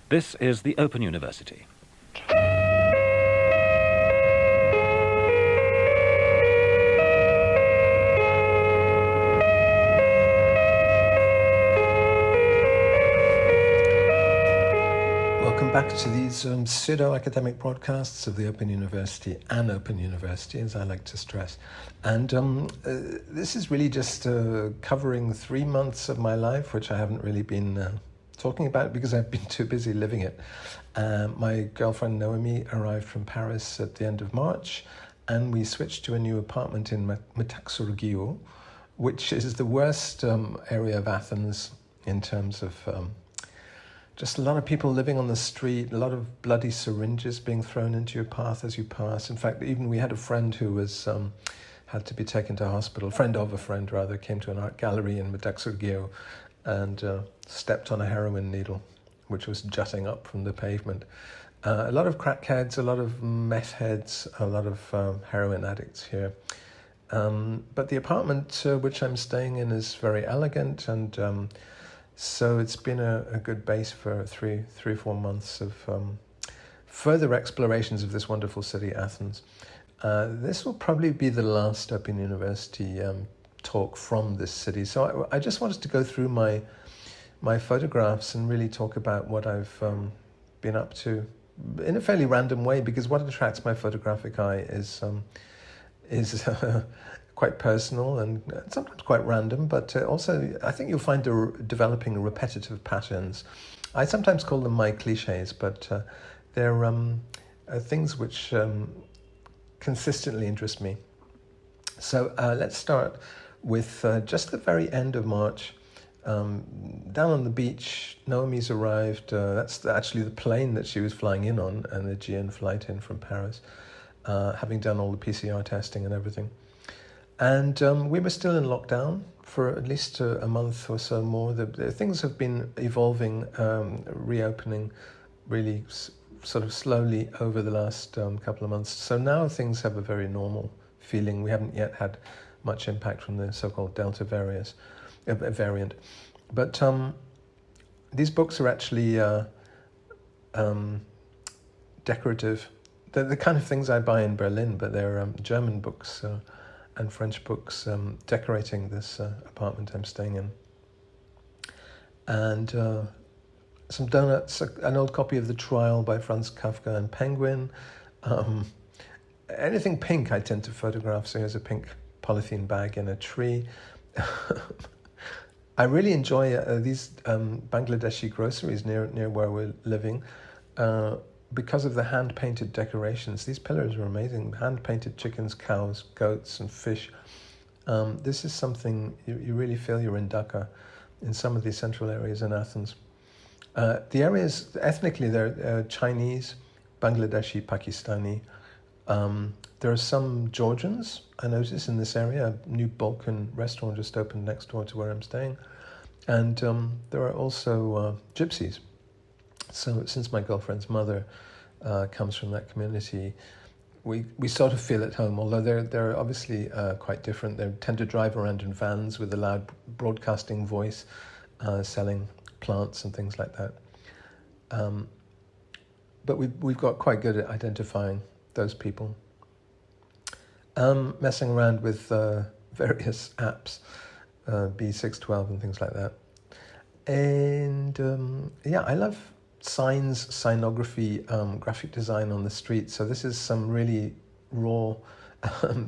This is the Open University. Welcome back to these pseudo-academic broadcasts of the Open University, an Open University, as I like to stress. And this is really just covering 3 months of my life, which I haven't really been talking about because I've been too busy living it. My girlfriend Naomi arrived from Paris at the end of March, and we switched to a new apartment in Metaxourgio, which is the worst area of Athens in terms of just a lot of people living on the street, a lot of bloody syringes being thrown into your path as you pass. In fact, even we had a friend who was had to be taken to hospital. Friend of a friend, rather, came to an art gallery in Metaxourgio and stepped on a heroin needle, which was jutting up from the pavement. A lot of crackheads, a lot of meth heads, a lot of heroin addicts here. But the apartment which I'm staying in is very elegant, and so it's been a good base for three or 4 months of further explorations of this wonderful city, Athens. This will probably be the last Open University talk from this city. So I just wanted to go through my photographs and really talk about what I've been up to in a fairly random way, because what attracts my photographic eye is quite personal and sometimes quite random, but also I think you'll find developing repetitive patterns. I sometimes call them my cliches, but they're things which consistently interest me. So let's start with just the very end of March. Down on the beach, Naomi's arrived. That's actually the plane that she was flying in on, an Aegean flight in from Paris, having done all the PCR testing and everything. And we were still in lockdown for at least a month or so more. The things have been evolving, reopening really sort of slowly over the last couple of months. So now things have a very normal feeling. We haven't yet had much impact from the so-called Delta variant. But these books are actually decorative. They're the kind of things I buy in Berlin, but they're German books and French books decorating this apartment I'm staying in. And some donuts, an old copy of The Trial by Franz Kafka and Penguin. Anything pink I tend to photograph, so here's a pink polythene bag in a tree. I really enjoy these Bangladeshi groceries near where we're living because of the hand-painted decorations. These pillars are amazing. Hand-painted chickens, cows, goats, and fish. This is something you really feel you're in Dhaka, in some of these central areas in Athens. The areas, ethnically, they're Chinese, Bangladeshi, Pakistani. There are some Georgians, I notice, in this area. A new Balkan restaurant just opened next door to where I'm staying. And there are also gypsies. So since my girlfriend's mother comes from that community, we sort of feel at home, although they're obviously quite different. They tend to drive around in vans with a loud broadcasting voice, selling plants and things like that. But we've got quite good at identifying those people. Messing around with various apps, B612 and things like that. And I love signs, signography, graphic design on the street. So this is some really raw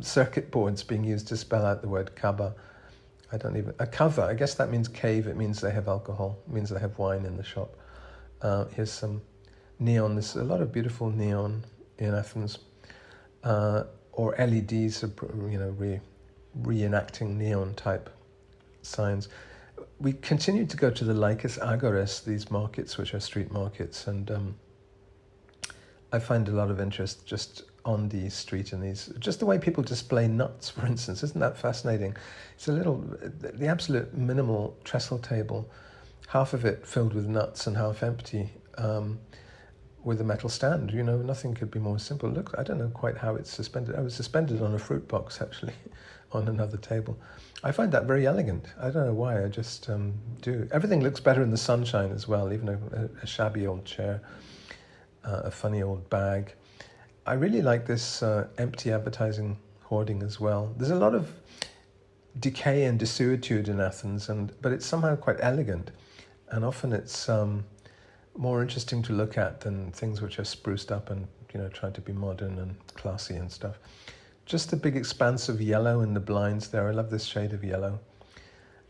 circuit boards being used to spell out the word Kaaba. A kava, I guess that means cave. It means they have alcohol. It means they have wine in the shop. Here's some neon. There's a lot of beautiful neon in Athens. Or LEDs, reenacting neon type signs. We continue to go to the Lycus Agores, these markets, which are street markets, and I find a lot of interest just on the street in these, just the way people display nuts, for instance. Isn't that fascinating? It's the absolute minimal trestle table, half of it filled with nuts and half empty, with a metal stand. Nothing could be more simple. Look, I don't know quite how it's suspended. I was suspended on a fruit box, actually, on another table. I find that very elegant. I don't know why, I just do. Everything looks better in the sunshine as well, even a shabby old chair, a funny old bag. I really like this empty advertising hoarding as well. There's a lot of decay and desuetude in Athens, but it's somehow quite elegant, and often it's more interesting to look at than things which are spruced up and trying to be modern and classy and stuff. Just the big expanse of yellow in the blinds there. I love this shade of yellow.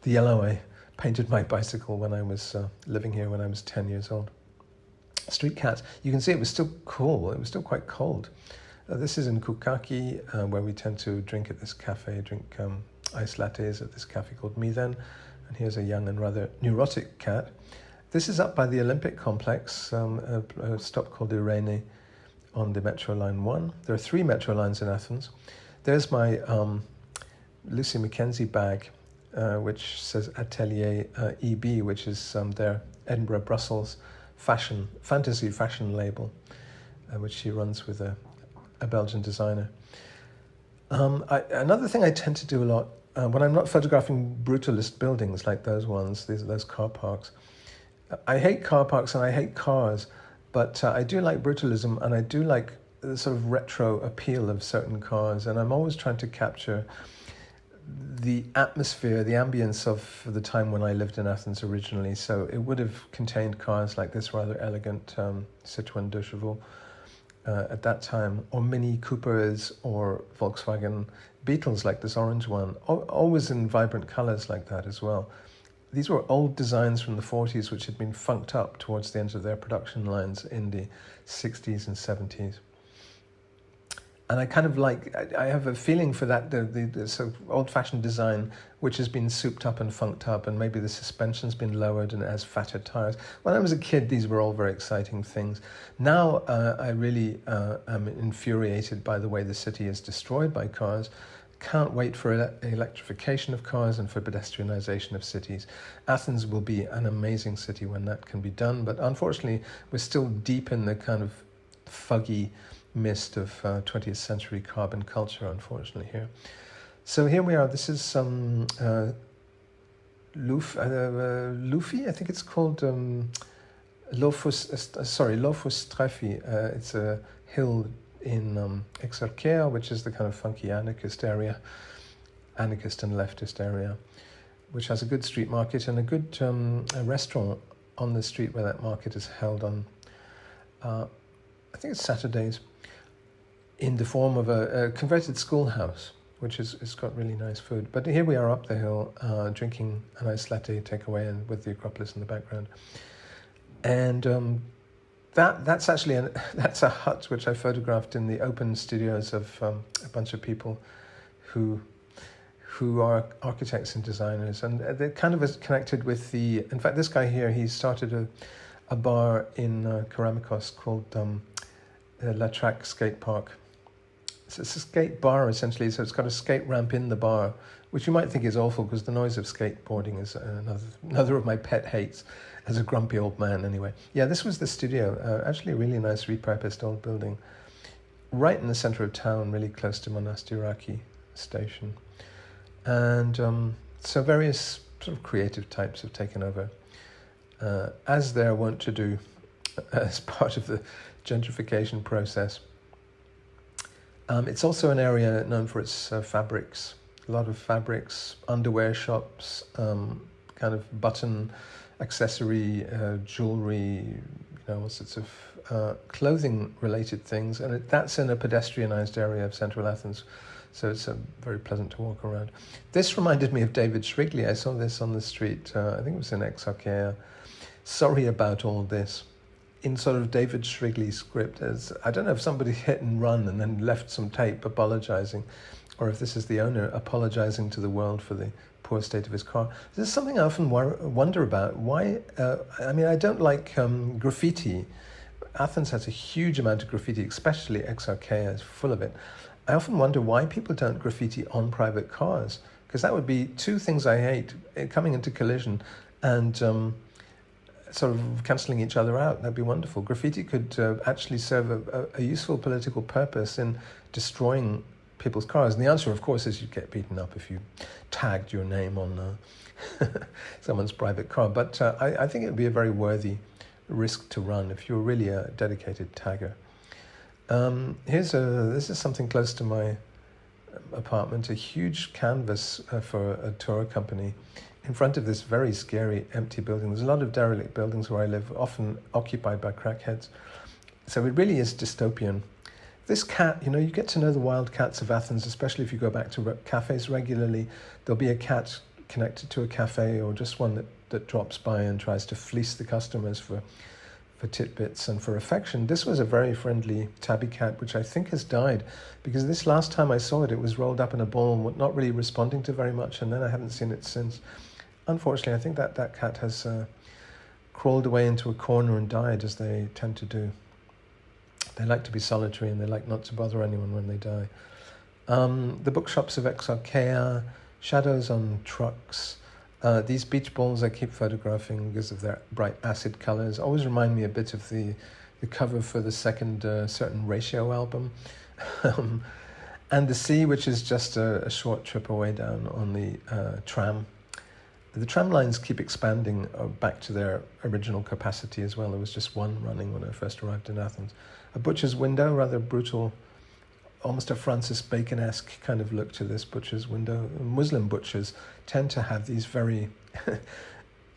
The yellow I painted my bicycle when I was living here when I was 10 years old. Street cats. You can see it was still cool. It was still quite cold. This is in Kukaki, where we tend to drink at this cafe, drink iced lattes at this cafe called Me Then. And here's a young and rather neurotic cat. This is up by the Olympic complex, a stop called Irene on the Metro Line 1. There are 3 metro lines in Athens. There's my Lucy Mackenzie bag, which says Atelier EB, which is their Edinburgh, Brussels fantasy fashion label, which she runs with a Belgian designer. Another thing I tend to do a lot, when I'm not photographing brutalist buildings like those ones, those car parks. I hate car parks and I hate cars, but I do like brutalism, and I do like the sort of retro appeal of certain cars, and I'm always trying to capture the atmosphere, the ambience of the time when I lived in Athens originally. So it would have contained cars like this rather elegant Citroën de Chevaux at that time, or Mini Coopers or Volkswagen Beetles like this orange one, always in vibrant colours like that as well. These were old designs from the 40s which had been funked up towards the end of their production lines in the 60s and 70s. And I kind of I have a feeling for that, the sort of old-fashioned design which has been souped up and funked up, and maybe the suspension's been lowered and it has fatter tires. When I was a kid, these were all very exciting things. Now I really am infuriated by the way the city is destroyed by cars. Can't wait for electrification of cars and for pedestrianization of cities. Athens will be an amazing city when that can be done, but unfortunately we're still deep in the kind of fuggy mist of 20th century carbon culture, unfortunately, here. So here we are. This is some Lufi, I think it's called Lofus Trefi. It's a hill in Exarchea, which is the kind of funky anarchist and leftist area, which has a good street market and a good a restaurant on the street where that market is held on, I think it's Saturdays, in the form of a converted schoolhouse, which it's got really nice food. But here we are up the hill, drinking a nice latte takeaway and with the Acropolis in the background. And that's actually that's a hut which I photographed in the open studios of a bunch of people who are architects and designers, and they're kind of connected with in fact, this guy here, he started a bar in Keramikos called La Track Skate Park. So it's a skate bar essentially, so it's got a skate ramp in the bar, which you might think is awful because the noise of skateboarding is another of my pet hates as a grumpy old man anyway. Yeah, this was the studio, actually a really nice repurposed old building, right in the centre of town, really close to Monastiraki station. And so various sort of creative types have taken over, as they're wont to do as part of the gentrification process. It's also an area known for its fabrics, a lot of fabrics, underwear shops, kind of button accessory, jewelry, all sorts of clothing-related things. And that's in a pedestrianised area of central Athens, so it's very pleasant to walk around. This reminded me of David Shrigley. I saw this on the street, I think it was in Exarchea. Sorry about all this. In sort of David Shrigley script, as I don't know if somebody hit and run and then left some tape apologising, or if this is the owner apologising to the world for the poor state of his car. This is something I often wonder about. Why? I don't like graffiti. Athens has a huge amount of graffiti, especially Exarchea is full of it. I often wonder why people don't graffiti on private cars, because that would be two things I hate, coming into collision and sort of cancelling each other out. That'd be wonderful. Graffiti could actually serve a useful political purpose in destroying people's cars? And the answer, of course, is you'd get beaten up if you tagged your name on someone's private car. But I think it would be a very worthy risk to run if you're really a dedicated tagger. This is something close to my apartment, a huge canvas for a tour company in front of this very scary empty building. There's a lot of derelict buildings where I live, often occupied by crackheads. So it really is dystopian. This cat, you get to know the wild cats of Athens, especially if you go back to cafes regularly. There'll be a cat connected to a cafe, or just one that drops by and tries to fleece the customers for titbits and for affection. This was a very friendly tabby cat, which I think has died, because this last time I saw it, it was rolled up in a ball and not really responding to very much, and then I haven't seen it since. Unfortunately, I think that cat has crawled away into a corner and died, as they tend to do. They like to be solitary, and they like not to bother anyone when they die. The bookshops of Exarchaea, shadows on trucks. These beach balls I keep photographing because of their bright acid colours. Always remind me a bit of the cover for the second Certain Ratio album. And the sea, which is just a short trip away down on the tram. The tram lines keep expanding back to their original capacity as well. There was just one running when I first arrived in Athens. A butcher's window, rather brutal, almost a Francis Bacon-esque kind of look to this butcher's window. Muslim butchers tend to have these very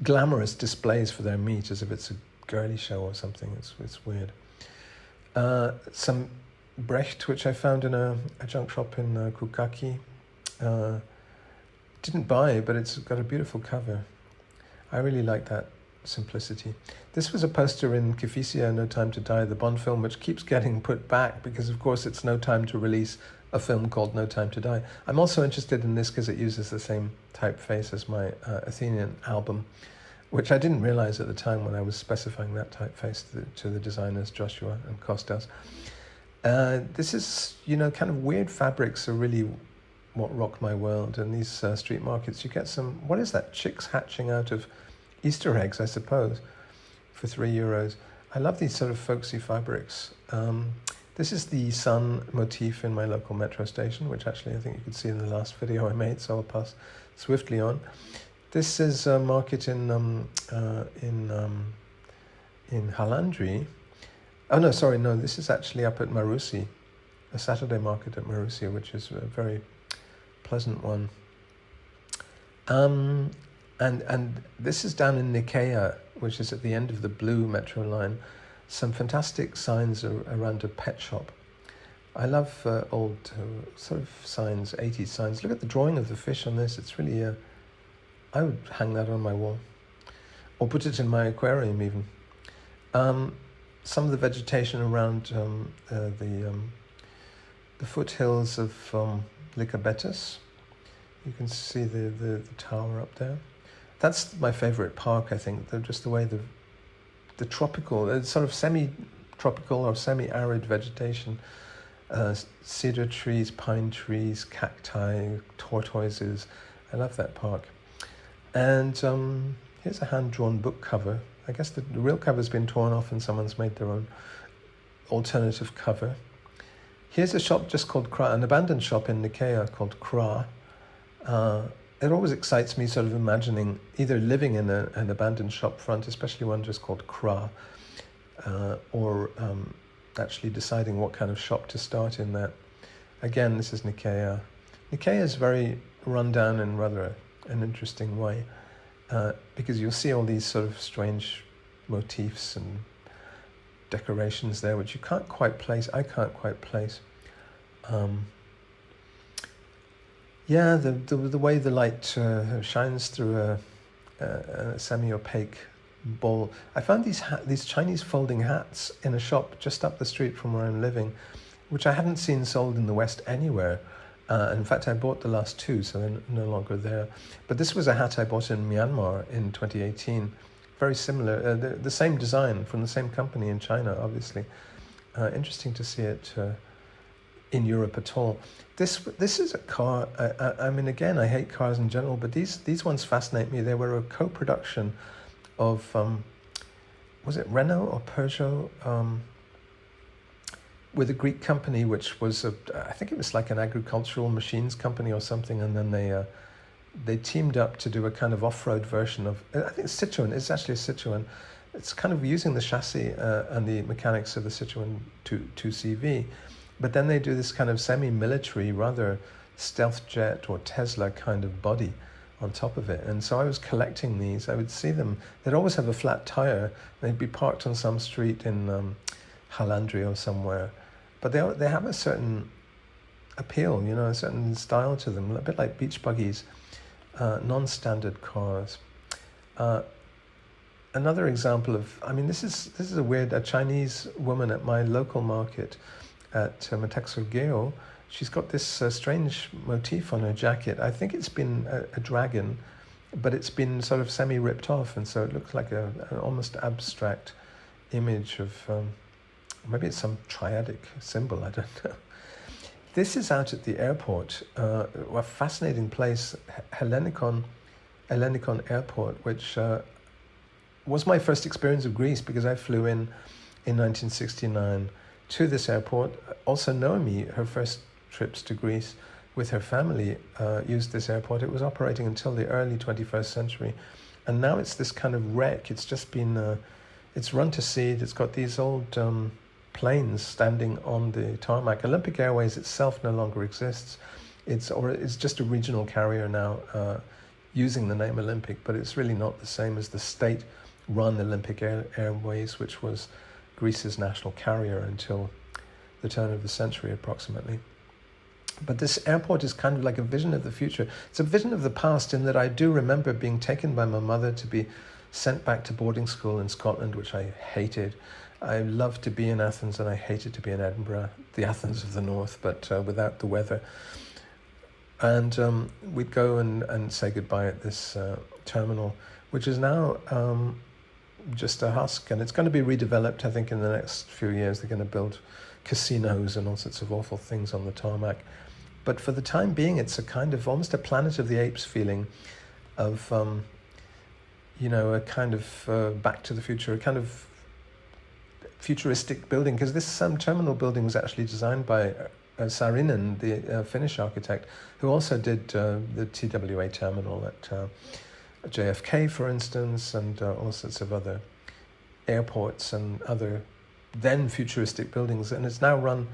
glamorous displays for their meat, as if it's a girly show or something. It's weird. Some Brecht, which I found in a junk shop in Kukaki. Didn't buy it, but it's got a beautiful cover. I really like that simplicity. This was a poster in Kifisia, No Time to Die, the Bond film, which keeps getting put back because, of course, it's no time to release a film called No Time to Die. I'm also interested in this because it uses the same typeface as my Athenian album, which I didn't realize at the time when I was specifying that typeface to the designers Joshua and Kostas. This is, kind of weird fabrics are really what rocked my world. And these street markets, you get some, what is that, chicks hatching out of Easter eggs, I suppose, for €3. I love these sort of folksy fabrics. This is the sun motif in my local metro station, which actually I think you could see in the last video I made, so I'll pass swiftly on. This is a market in Halandri. Oh no, sorry, no, this is actually up at Marousi, a Saturday market at Marousi, which is a very pleasant one. And this is down in Nicaea, which is at the end of the blue metro line. Some fantastic signs around a pet shop. I love old sort of signs, 80s signs. Look at the drawing of the fish on this. It's really, I would hang that on my wall. Or put it in my aquarium even. Some of the vegetation around the foothills of Lycabettus. You can see the tower up there. That's my favorite park, I think. Just the way the tropical, sort of semi-tropical or semi-arid vegetation, cedar trees, pine trees, cacti, tortoises. I love that park. And here's a hand-drawn book cover. I guess the real cover's been torn off and someone's made their own alternative cover. Here's a shop just called Kra, an abandoned shop in Nicaea called Kra. It always excites me sort of imagining either living in an abandoned shop front, especially one just called Kra, or actually deciding what kind of shop to start in that. Again, this is Nicaea. Nicaea is very run down in rather an interesting way, because you'll see all these sort of strange motifs and decorations there, which you can't quite place. I can't quite place. Yeah, the way the light shines through a semi-opaque bowl. I found these Chinese folding hats in a shop just up the street from where I'm living, which I haven't seen sold in the West anywhere. In fact, I bought the last two, so they're no longer there. But this was a hat I bought in Myanmar in 2018. Very similar, the same design from the same company in China, obviously. Interesting to see it in Europe at all. This is a car. I mean, again, I hate cars in general, but these ones fascinate me. They were a co-production of was it Renault or Peugeot? with a Greek company, which was I think it was like an agricultural machines company or something, and then they teamed up to do a kind of off-road version of, I think it's Citroen. It's actually a Citroen. It's kind of using the chassis and the mechanics of the Citroen 2CV, but then they do this kind of semi-military, rather stealth jet or Tesla kind of body on top of it. And so I was collecting these. I would see them. They'd always have a flat tire. They'd be parked on some street in Halandria or somewhere. But they have a certain appeal, you know, a certain style to them, a bit like beach buggies, non-standard cars. Another example of, I mean, this is a Chinese woman at my local market at Metaxorgeo. She's got this strange motif on her jacket. I think it's been a dragon, but it's been sort of semi-ripped off, and so it looks like an almost abstract image of, maybe it's some triadic symbol, I don't know. This is out at the airport, a fascinating place, Hellenikon Airport, which was my first experience of Greece, because I flew in 1969 to this airport. Also, Naomi, her first trips to Greece with her family, used this airport. It was operating until the early 21st century. And now it's this kind of wreck. It's just been, it's run to seed. It's got these old planes standing on the tarmac. Olympic Airways itself no longer exists. It's just a regional carrier now, using the name Olympic, but it's really not the same as the state-run Olympic Airways, which was Greece's national carrier until the turn of the century approximately. But this airport is kind of like a vision of the future. It's a vision of the past, in that I do remember being taken by my mother to be sent back to boarding school in Scotland, which I hated. I loved to be in Athens, and I hated to be in Edinburgh, the Athens of the north, but without the weather. And we'd go and say goodbye at this terminal, which is now just a husk, and it's going to be redeveloped. I think in the next few years they're going to build casinos and all sorts of awful things on the tarmac. But for the time being, it's a kind of almost a Planet of the Apes feeling of, a kind of Back to the Future, a kind of futuristic building, because this terminal building was actually designed by Saarinen, the Finnish architect, who also did the TWA terminal at JFK, for instance, and all sorts of other airports and other then futuristic buildings, and it's now run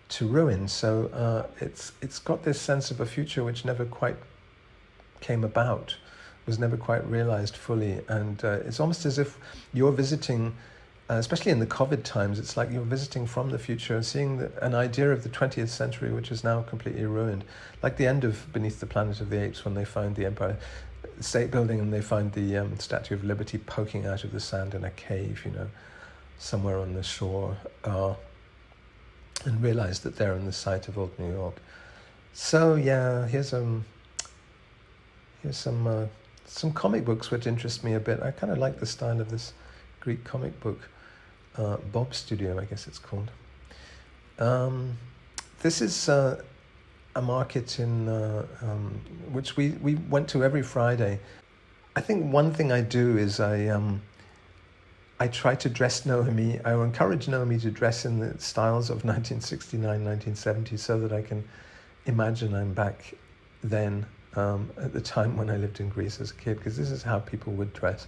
to ruin. So it's got this sense of a future which never quite came about, was never quite realized fully, and it's almost as if you're visiting, especially in the COVID times, it's like you're visiting from the future, seeing an idea of the 20th century which is now completely ruined, like the end of Beneath the Planet of the Apes, when they find the Empire State Building and they find the Statue of Liberty poking out of the sand in a cave, somewhere on the shore, and realize that they're on the site of old New York. So yeah, here's some comic books which interest me a bit. I kind of like the style of this Greek comic book, Bob Studio, I guess it's called. This is a market in which we went to every Friday. I think one thing I do is I try to dress Naomi. I encourage Naomi to dress in the styles of 1969, 1970, so that I can imagine I'm back then, at the time when I lived in Greece as a kid, because this is how people would dress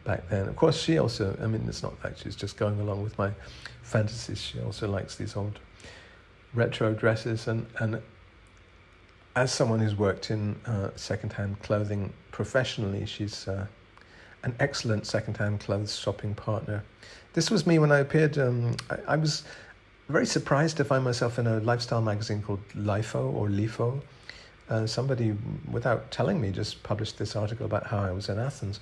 back then. Of course, she also, it's not like she's just going along with my fantasies. She also likes these old retro dresses, and as someone who's worked in second-hand clothing professionally, she's an excellent second-hand clothes shopping partner. This was me when I appeared. I was very surprised to find myself in a lifestyle magazine called LIFO or LIFO. Somebody, without telling me, just published this article about how I was in Athens.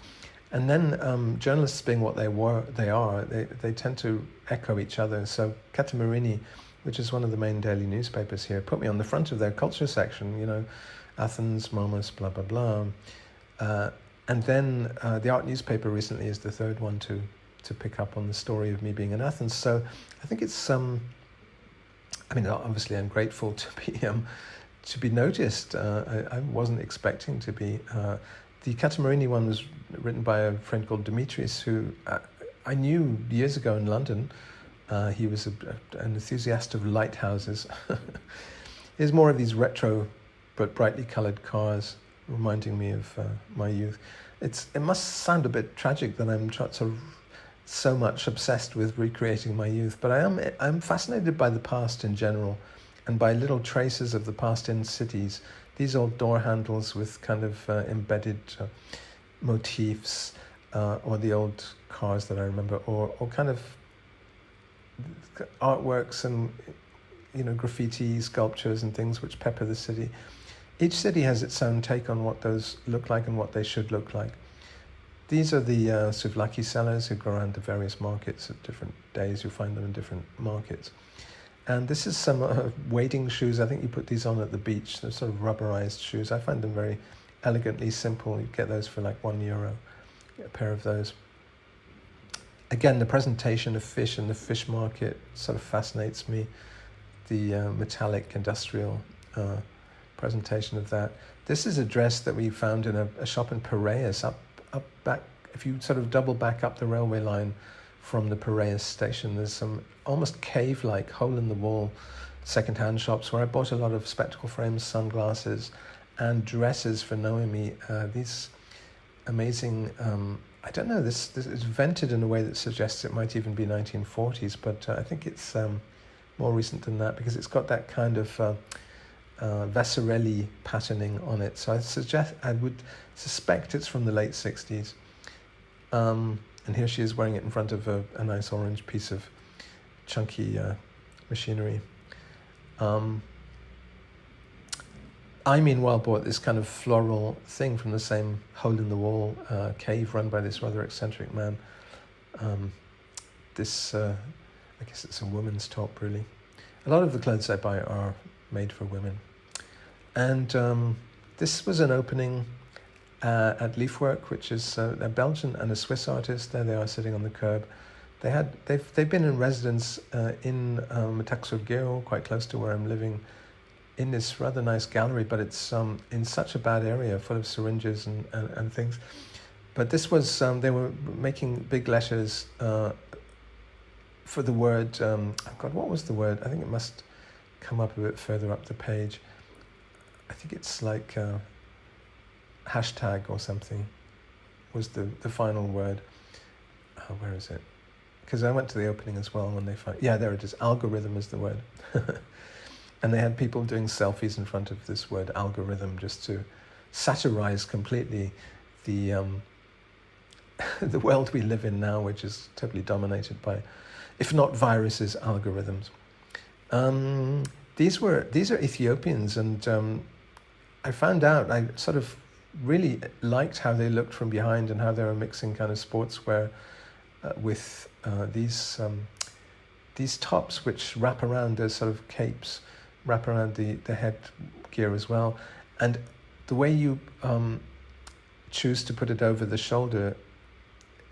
And then journalists, being what they tend to echo each other. So Katamarini, which is one of the main daily newspapers here, put me on the front of their culture section, Athens, Momus, blah, blah, blah. And then the art newspaper recently is the third one to pick up on the story of me being in Athens. So I think it's, obviously I'm grateful to be noticed. I wasn't expecting to be. The Katamarini one was written by a friend called Dimitris, who I knew years ago in London, He was an enthusiast of lighthouses. There's more of these retro but brightly coloured cars reminding me of my youth. It must sound a bit tragic that I'm sort of so much obsessed with recreating my youth, but I'm fascinated by the past in general and by little traces of the past in cities. These old door handles with kind of embedded motifs, or the old cars that I remember, or kind of artworks and graffiti, sculptures and things which pepper the city. Each city has its own take on what those look like and what they should look like. These are the souvlaki sellers who go around to various markets at different days. You find them in different markets. And this is some wading shoes. I think you put these on at the beach. They're sort of rubberized shoes. I find them very elegantly simple. You get those for like €1. Get a pair of those. Again, the presentation of fish in the fish market sort of fascinates me. The metallic industrial presentation of that. This is a dress that we found in a shop in Piraeus, up back. If you sort of double back up the railway line from the Piraeus station, there's some almost cave-like hole-in-the-wall second-hand shops where I bought a lot of spectacle frames, sunglasses, and dresses for Noemi. These amazing, I don't know, this is vented in a way that suggests it might even be 1940s, but I think it's more recent than that because it's got that kind of Vasarely patterning on it. So I would suspect it's from the late 60s. And here she is wearing it in front of a nice orange piece of chunky machinery. I meanwhile bought this kind of floral thing from the same hole-in-the-wall cave run by this rather eccentric man. I guess it's a woman's top, really. A lot of the clothes I buy are made for women. And this was an opening at Leafwork, which is a Belgian and a Swiss artist. There they are sitting on the curb. They've been in residence in Metaxurgeo, quite close to where I'm living, in this rather nice gallery, but it's in such a bad area, full of syringes and things. But this was, they were making big letters for the word, God, what was the word? I think it must come up a bit further up the page. I think it's like hashtag or something was the final word. Where is it? Because I went to the opening as well when they found, yeah, there it is. Algorithm is the word. And they had people doing selfies in front of this word algorithm just to satirize completely the the world we live in now, which is totally dominated by, if not viruses, algorithms. These are Ethiopians, and I found out, I sort of really liked how they looked from behind and how they were mixing kind of sportswear with these tops which wrap around as sort of capes, wrap around the head gear as well. And the way you choose to put it over the shoulder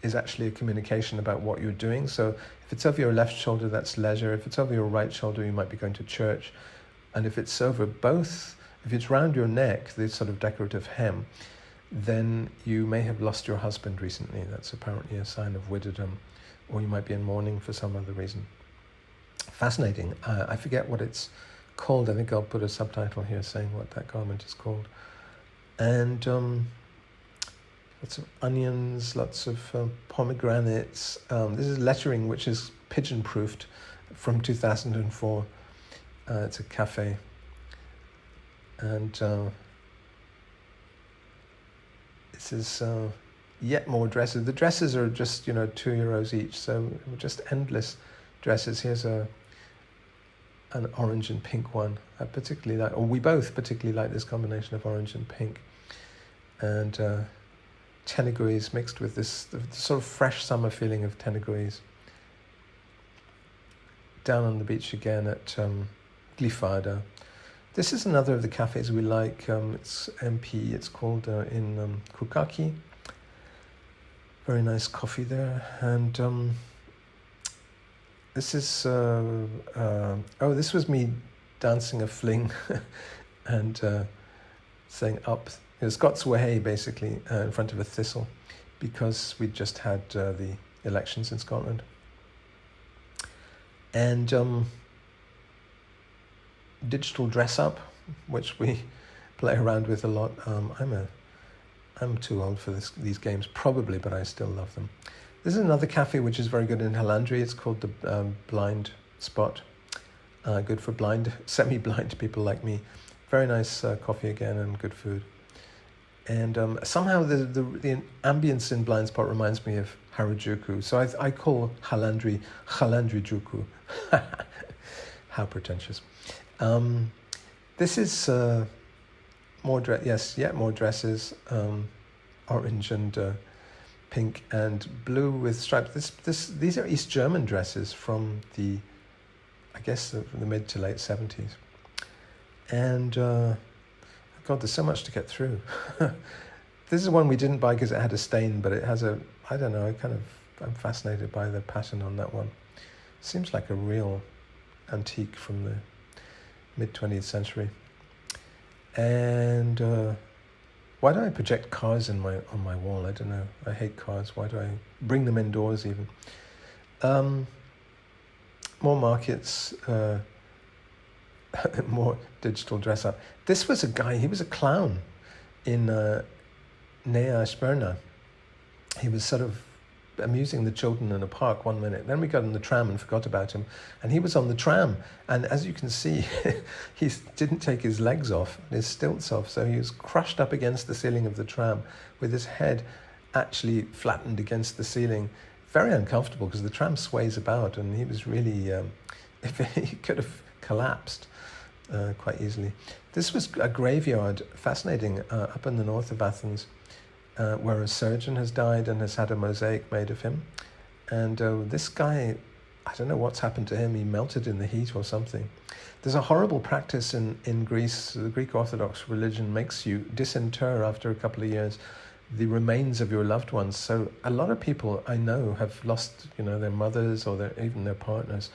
is actually a communication about what you're doing. So if it's over your left shoulder, that's leisure. If it's over your right shoulder, you might be going to church. And if it's over both, if it's round your neck, this sort of decorative hem, then you may have lost your husband recently. That's apparently a sign of widow,dom, or you might be in mourning for some other reason. Fascinating. I forget what it's called. I think I'll put a subtitle here saying what that garment is called. And lots of onions, lots of pomegranates. This is lettering which is pigeon-proofed from 2004. It's a cafe. And this is yet more dresses. The dresses are just, €2 each, so just endless dresses. Here's an orange and pink one. I particularly like, or we both particularly like this combination of orange and pink. And teniguis mixed with the sort of fresh summer feeling of teniguis. Down on the beach again at Glyfada. This is another of the cafes we like. It's MP, it's called in Kukaki. Very nice coffee there. And this is, this was me dancing a fling and saying up. It was Scots Way, basically, in front of a thistle, because we'd just had the elections in Scotland. And digital dress up, which we play around with a lot. I'm too old for these games, probably, but I still love them. This is another cafe which is very good in Halandri. It's called the Blind Spot. Good for semi-blind people like me. Very nice coffee again and good food. And somehow the ambience in Blind Spot reminds me of Harajuku. So I call Halandri Juku. How pretentious. This is more dresses, orange and pink and blue with stripes. These are East German dresses from the mid to late 70s. And God, there's so much to get through. This is one we didn't buy because it had a stain, but it has I'm fascinated by the pattern on that one. Seems like a real antique from the mid 20th century. And why do I project cars on my wall? I don't know. I hate cars. Why do I bring them indoors even? More markets, more digital dress up. This was a guy, he was a clown in Nea Smyrna. He was sort of amusing the children in a park one minute. Then we got on the tram and forgot about him. And he was on the tram. And as you can see, he didn't take his legs off, his stilts off. So he was crushed up against the ceiling of the tram with his head actually flattened against the ceiling. Very uncomfortable because the tram sways about and he was really, he could have collapsed quite easily. This was a graveyard, fascinating, up in the north of Athens, where a surgeon has died and has had a mosaic made of him. And this guy, I don't know what's happened to him. He melted in the heat or something. There's a horrible practice in Greece. The Greek Orthodox religion makes you disinter after a couple of years the remains of your loved ones. So a lot of people I know have lost, their mothers or even their partners,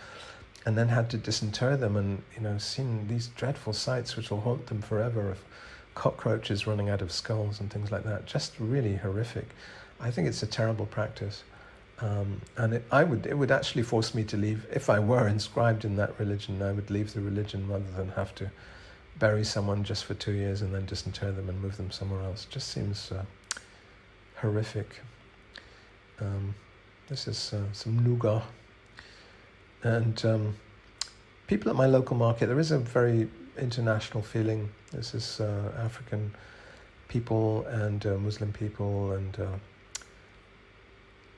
and then had to disinter them and, seen these dreadful sights which will haunt them forever of cockroaches running out of skulls and things like that. Just really horrific. I think it's a terrible practice. And it would actually force me to leave. If I were inscribed in that religion, I would leave the religion rather than have to bury someone just for 2 years and then disinter them and move them somewhere else. Just seems horrific. This is some nougat. And people at my local market, there is a very international feeling. This is African people and Muslim people, and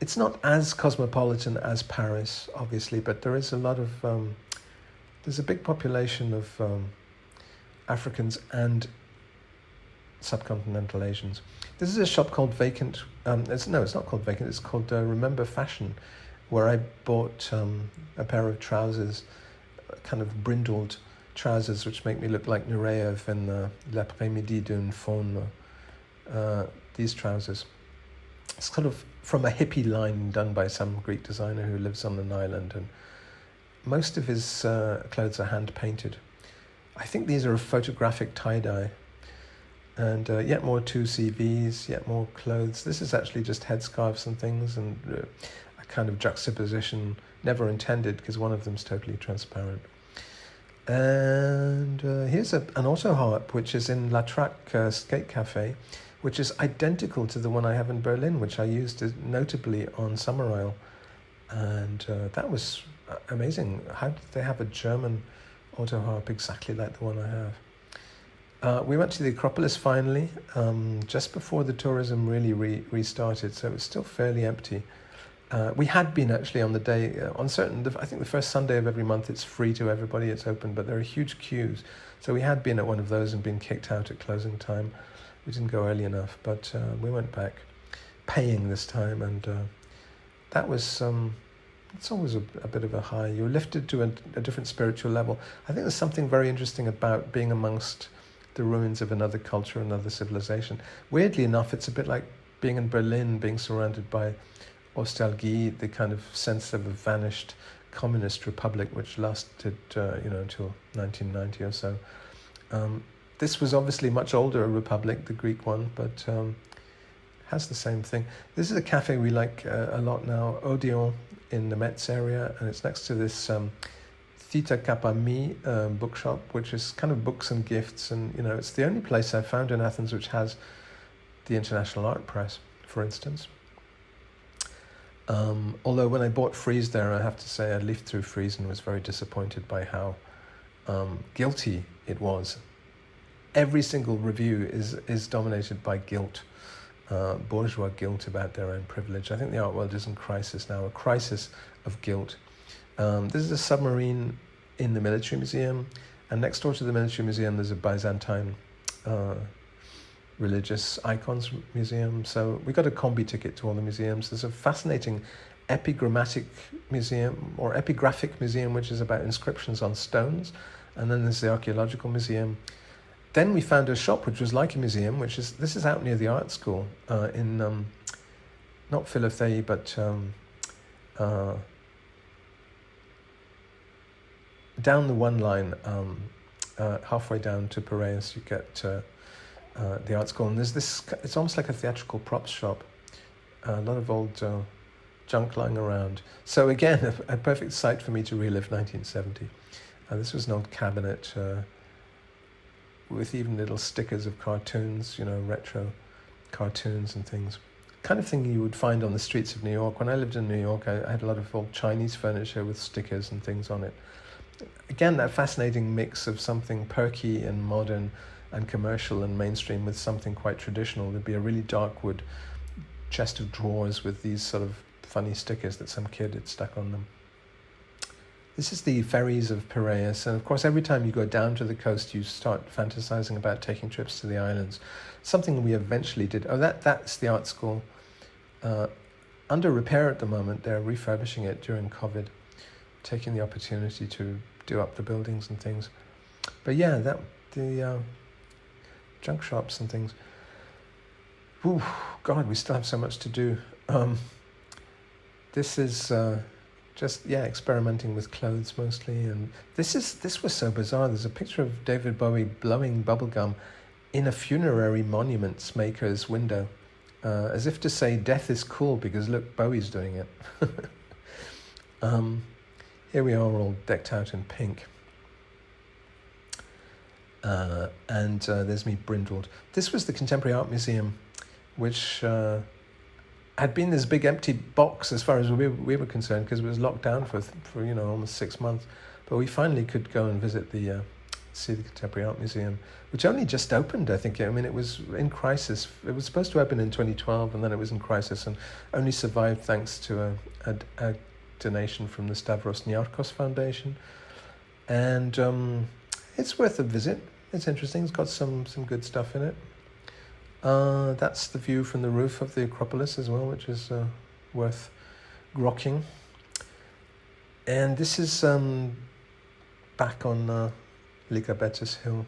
it's not as cosmopolitan as Paris, obviously, but there is a lot of, there's a big population of Africans and subcontinental Asians. This is a shop called Vacant. It's not called Vacant. It's called Remember Fashion, where I bought a pair of trousers, kind of brindled trousers, which make me look like Nureyev in L'après-midi d'une faune. These trousers. It's kind of from a hippie line done by some Greek designer who lives on an island, and most of his clothes are hand painted. I think these are a photographic tie-dye. And yet more 2CVs, yet more clothes. This is actually just headscarves and things, and a kind of juxtaposition, never intended, because one of them's totally transparent. And here's an auto harp, which is in La Traque Skate Cafe, which is identical to the one I have in Berlin, which I used notably on Summer Isle. And that was amazing. How did they have a German auto harp exactly like the one I have? We went to the Acropolis finally, just before the tourism really restarted, so it was still fairly empty. We had been actually on the day, I think the first Sunday of every month it's free to everybody, it's open, but there are huge queues. So we had been at one of those and been kicked out at closing time. We didn't go early enough, but we went back, paying this time, and that was, it's always a bit of a high. You're lifted to a different spiritual level. I think there's something very interesting about being amongst the ruins of another culture, another civilization. Weirdly enough, it's a bit like being in Berlin, being surrounded by Nostalgie, the kind of sense of a vanished communist republic which lasted, until 1990 or so. This was obviously much older republic, the Greek one, but has the same thing. This is a cafe we like a lot now, Odeon, in the Metz area, and it's next to this Theta Kappa Mi bookshop, which is kind of books and gifts. And, it's the only place I've found in Athens which has the International Art Press, for instance. Although when I bought Frieze there, I have to say I leafed through Frieze and was very disappointed by how guilty it was. Every single review is dominated by guilt, bourgeois guilt about their own privilege. I think the art world is in crisis now, a crisis of guilt. This is a submarine in the military museum, and next door to the military museum there's a Byzantine religious icons museum. So we got a combi ticket to all the museums. There's a fascinating epigrammatic museum or epigraphic museum, which is about inscriptions on stones. And then there's the archaeological museum. Then we found a shop which was like a museum, this is out near the art school in not Philothei, but down the one line, halfway down to Piraeus, you get the art school, and there's this, it's almost like a theatrical props shop, a lot of old junk lying around. So again, a perfect site for me to relive 1970. This was an old cabinet with even little stickers of cartoons, retro cartoons and things. Kind of thing you would find on the streets of New York. When I lived in New York, I had a lot of old Chinese furniture with stickers and things on it. Again, that fascinating mix of something perky and modern and commercial and mainstream with something quite traditional. There'd be a really dark wood chest of drawers with these sort of funny stickers that some kid had stuck on them. This is the ferries of Piraeus, and of course every time you go down to the coast you start fantasizing about taking trips to the islands. Something we eventually did. That's the art school. Under repair at the moment. They're refurbishing it during COVID, taking the opportunity to do up the buildings and things. But yeah, the junk shops and things. Ooh, God, we still have so much to do. This is just experimenting with clothes mostly, and this was so bizarre. There's a picture of David Bowie blowing bubblegum in a funerary monuments maker's window, as if to say death is cool because look, Bowie's doing it. Here we are all decked out in pink. And there's me brindled. This was the Contemporary Art Museum, which had been this big empty box as far as we were concerned, because it was locked down for almost 6 months. But we finally could go and visit see the Contemporary Art Museum, which only just opened, I think. I mean, it was in crisis. It was supposed to open in 2012, and then it was in crisis, and only survived thanks to a donation from the Stavros Niarchos Foundation. And it's worth a visit. It's interesting. It's got some good stuff in it. That's the view from the roof of the Acropolis as well, which is worth grokking. And this is back on Lycabettus Hill.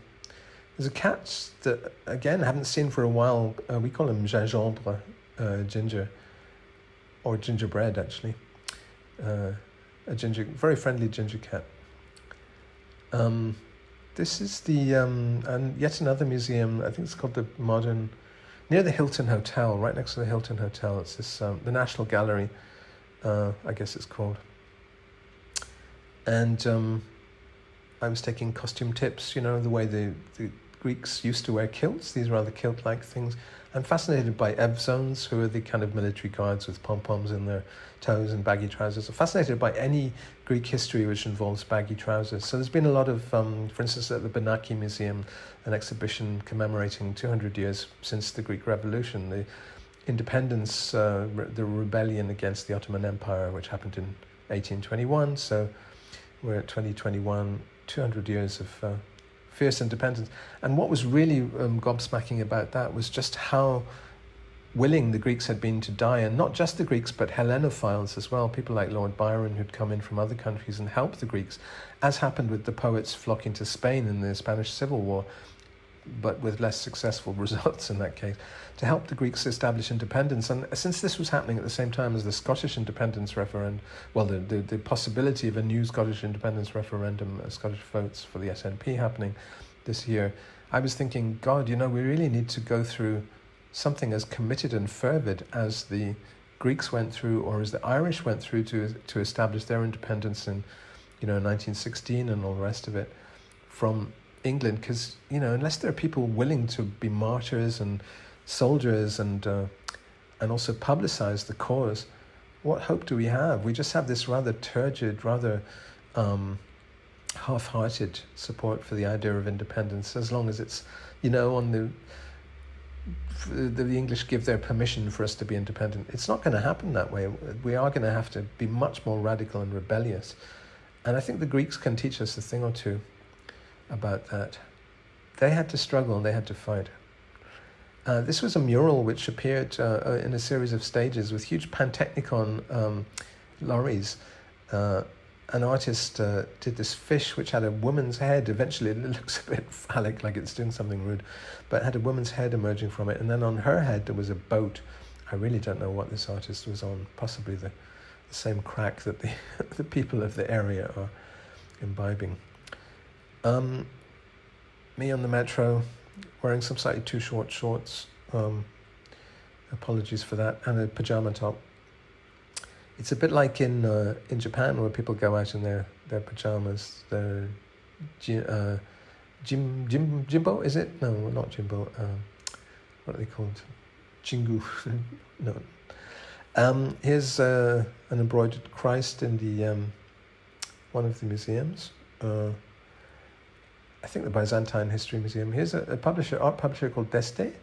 There's a cat that, again, I haven't seen for a while. We call him gingembre, ginger, or gingerbread, actually. A very friendly ginger cat. This is the and yet another museum. I think it's called the Modern, near the Hilton Hotel, right next to the Hilton Hotel. It's this the National Gallery, I guess it's called. And I was taking costume tips. The way the Greeks used to wear kilts. These rather kilt-like things. I'm fascinated by evzones, who are the kind of military guards with pom-poms in their toes and baggy trousers. I'm fascinated by any Greek history which involves baggy trousers. So there's been a lot of, for instance, at the Benaki Museum, an exhibition commemorating 200 years since the Greek Revolution, the independence, the rebellion against the Ottoman Empire, which happened in 1821. So we're at 2021, 200 years of fierce independence. And what was really gobsmacking about that was just how willing the Greeks had been to die, and not just the Greeks, but Hellenophiles as well, people like Lord Byron who'd come in from other countries and helped the Greeks, as happened with the poets flocking to Spain in the Spanish Civil War, but with less successful results in that case, to help the Greeks establish independence. And since this was happening at the same time as the Scottish independence referendum, well, the possibility of a new Scottish independence referendum, Scottish votes for the SNP happening this year, I was thinking, God, we really need to go through something as committed and fervid as the Greeks went through, or as the Irish went through to establish their independence in, 1916 and all the rest of it from England. Because, unless there are people willing to be martyrs and soldiers and also publicize the cause, what hope do we have? We just have this rather turgid, rather half-hearted support for the idea of independence, as long as it's, on the English give their permission for us to be independent. It's not going to happen that way. We are going to have to be much more radical and rebellious. And I think the Greeks can teach us a thing or two about that. They had to struggle and they had to fight. This was a mural which appeared in a series of stages with huge Pantechnicon lorries. An artist did this fish which had a woman's head. Eventually it looks a bit phallic, like it's doing something rude, but it had a woman's head emerging from it, and then on her head there was a boat. I really don't know what this artist was on, possibly the same crack that the people of the area are imbibing. Me on the metro, wearing some slightly too short shorts, apologies for that, and a pajama top. It's a bit like in Japan, where people go out in their pajamas. The Jimbo, is it? No, not Jimbo. What are they called? Jingu. No. Here's an embroidered Christ in the one of the museums. I think the Byzantine History Museum. Here's a art publisher called Deste,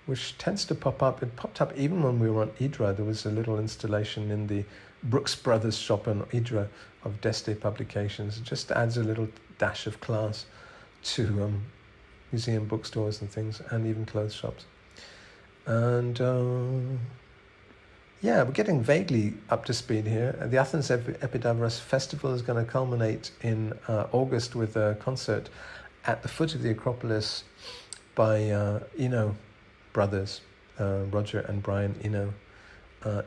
which tends to pop up. It popped up even when we were on Hydra. There was a little installation in the Brooks Brothers shop on Hydra of Deste publications. It just adds a little dash of class to museum bookstores and things, and even clothes shops. And we're getting vaguely up to speed here. The Athens Epidavros Festival is going to culminate in August with a concert at the foot of the Acropolis by brothers, Roger and Brian Eno.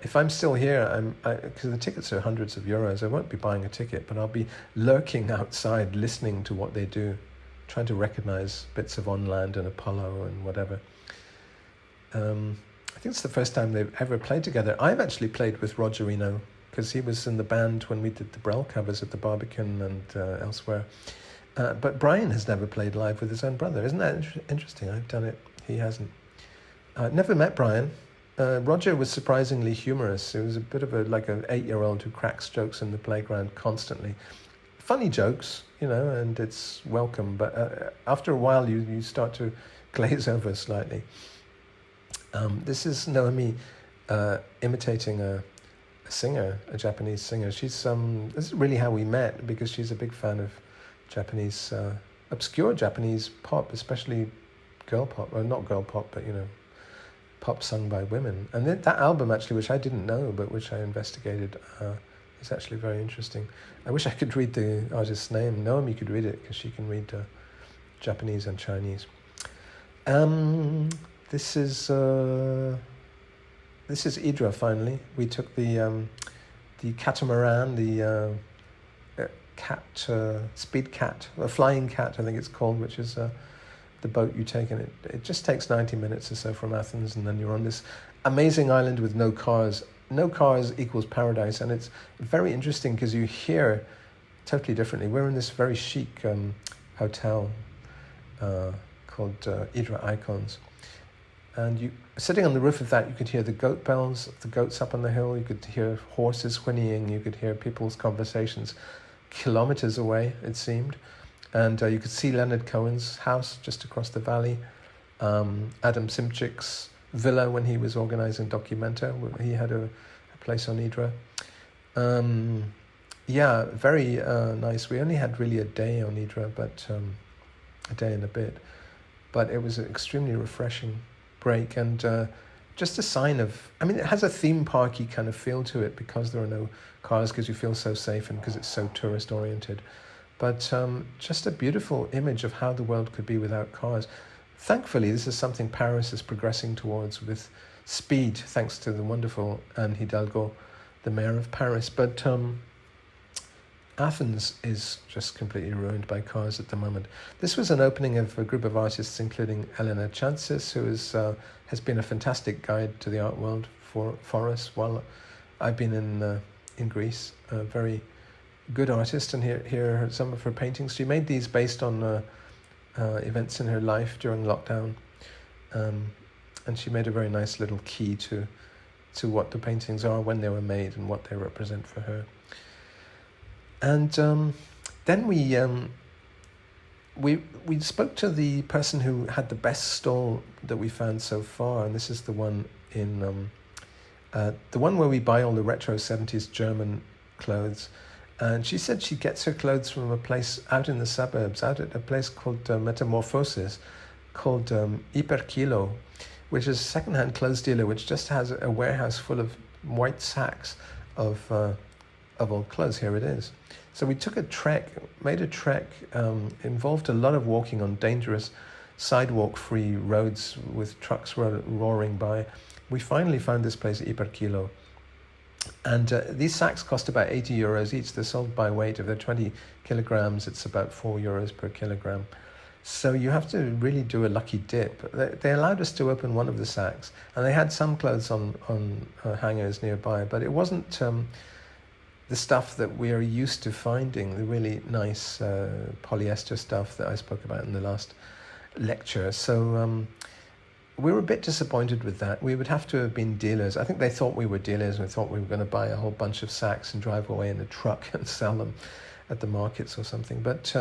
If I'm still here, because the tickets are hundreds of euros, I won't be buying a ticket, but I'll be lurking outside, listening to what they do, trying to recognize bits of On Land and Apollo and whatever. I think it's the first time they've ever played together. I've actually played with Roger Eno, because he was in the band when we did the Brel covers at the Barbican and elsewhere. But Brian has never played live with his own brother. Isn't that interesting? I've done it. He hasn't. Never met Brian. Roger was surprisingly humorous. He was a bit of like an 8-year-old who cracks jokes in the playground constantly. Funny jokes, and it's welcome. But after a while, you start to glaze over slightly. This is Naomi imitating a singer, a Japanese singer. She's this is really how we met, because she's a big fan of Japanese, obscure Japanese pop, especially girl pop. Well, not girl pop, but pop sung by women. And that album, actually, which I didn't know, but which I investigated, is actually very interesting. I wish I could read the artist's name. Naomi could read it, because she can read Japanese and Chinese. This is Hydra, finally. We took the catamaran, the speed cat, a flying cat, I think it's called, which is the boat you take, and it just takes 90 minutes or so from Athens, and then you're on this amazing island with no cars. No cars equals paradise, and it's very interesting because you hear totally differently. We're in this very chic hotel called Hydra Icons, and sitting on the roof of that, you could hear the goat bells, the goats up on the hill. You could hear horses whinnying. You could hear people's conversations kilometers away, it seemed. And you could see Leonard Cohen's house just across the valley, Adam Simchik's villa when he was organizing Documenta. He had a place on Hydra. Very nice. We only had really a day on Hydra, but a day and a bit. But it was an extremely refreshing break, and just a sign of, it has a theme parky kind of feel to it, because there are no cars, because you feel so safe and because it's so tourist oriented. But just a beautiful image of how the world could be without cars. Thankfully, this is something Paris is progressing towards with speed, thanks to the wonderful Anne Hidalgo, the mayor of Paris. But Athens is just completely ruined by cars at the moment. This was an opening of a group of artists, including Elena Chansis, who has been a fantastic guide to the art world for us while I've been in Greece. A very good artist, and here are some of her paintings. She made these based on events in her life during lockdown, and she made a very nice little key to what the paintings are, when they were made, and what they represent for her. And then we spoke to the person who had the best stall that we found so far, and this is the one in the one where we buy all the retro 70s German clothes. And she said she gets her clothes from a place out in the suburbs, out at a place called Metamorphosis, called Iperkilo, which is a second-hand clothes dealer which just has a warehouse full of white sacks of old clothes. Here it is. So we took a trek, involved a lot of walking on dangerous sidewalk-free roads with trucks roaring by. We finally found this place, Iperkilo. And these sacks cost about 80 euros each. They're sold by weight. If they're 20 kilograms, it's about 4 euros per kilogram. So you have to really do a lucky dip. They allowed us to open one of the sacks, and they had some clothes on hangers nearby, but it wasn't the stuff that we are used to finding, the really nice polyester stuff that I spoke about in the last lecture. So we were a bit disappointed with that. We would have to have been dealers. I think they thought we were dealers, and we thought we were going to buy a whole bunch of sacks and drive away in a truck and sell them at the markets or something. But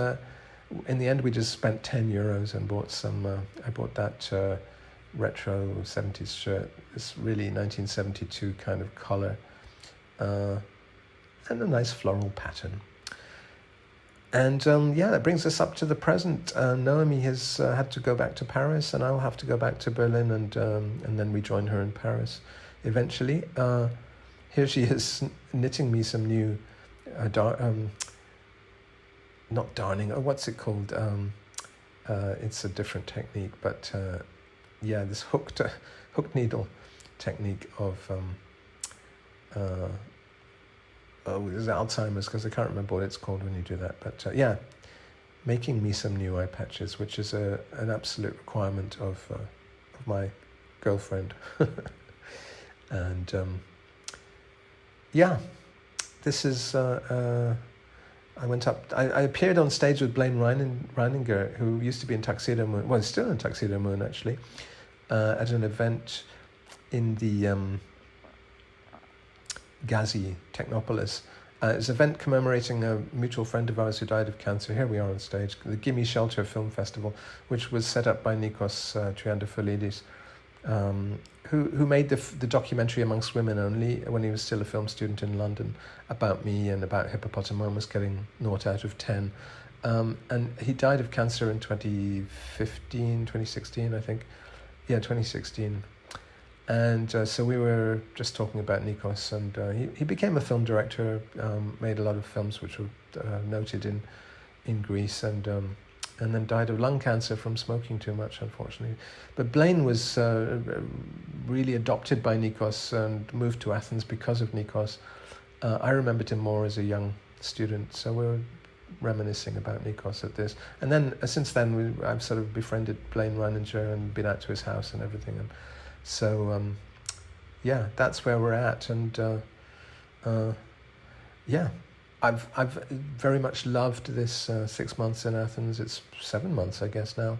in the end, we just spent 10 euros and bought some. I bought that retro 70s shirt, this really 1972 kind of color, and a nice floral pattern. And that brings us up to the present. Naomi has had to go back to Paris, and I'll have to go back to Berlin, and then rejoin her in Paris eventually. Here she is knitting me some new, not darning, what's it called? It's a different technique, but this hooked needle technique of there's Alzheimer's, because I can't remember what it's called when you do that. But making me some new eye patches, which is an absolute requirement of my girlfriend. And this is. I went up. I appeared on stage with Blaine Reininger, who used to be in Tuxedo Moon. Well, still in Tuxedo Moon actually, at an event in the Ghazi Technopolis. It's an event commemorating a mutual friend of ours who died of cancer. Here we are on stage, the Gimme Shelter Film Festival, which was set up by Nikos Triandafilidis, who made the documentary Amongst Women Only when he was still a film student in London, about me and about Hippopotamomus getting 0 out of 10. And he died of cancer in 2016, I think. Yeah, 2016. And so we were just talking about Nikos, and he became a film director, made a lot of films which were noted in Greece, and then died of lung cancer from smoking too much, unfortunately. But Blaine was really adopted by Nikos and moved to Athens because of Nikos. I remembered him more as a young student, so we were reminiscing about Nikos at this. And then since then, I've sort of befriended Blaine Reininger and been out to his house and everything. And so, that's where we're at. And I've very much loved this 6 months in Athens. It's 7 months, I guess, now.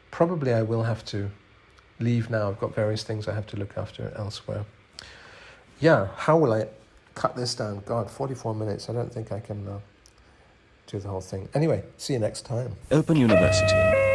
Probably I will have to leave now. I've got various things I have to look after elsewhere. How will I cut this down? God, 44 minutes. I don't think I can do the whole thing. Anyway, see you next time. Open University.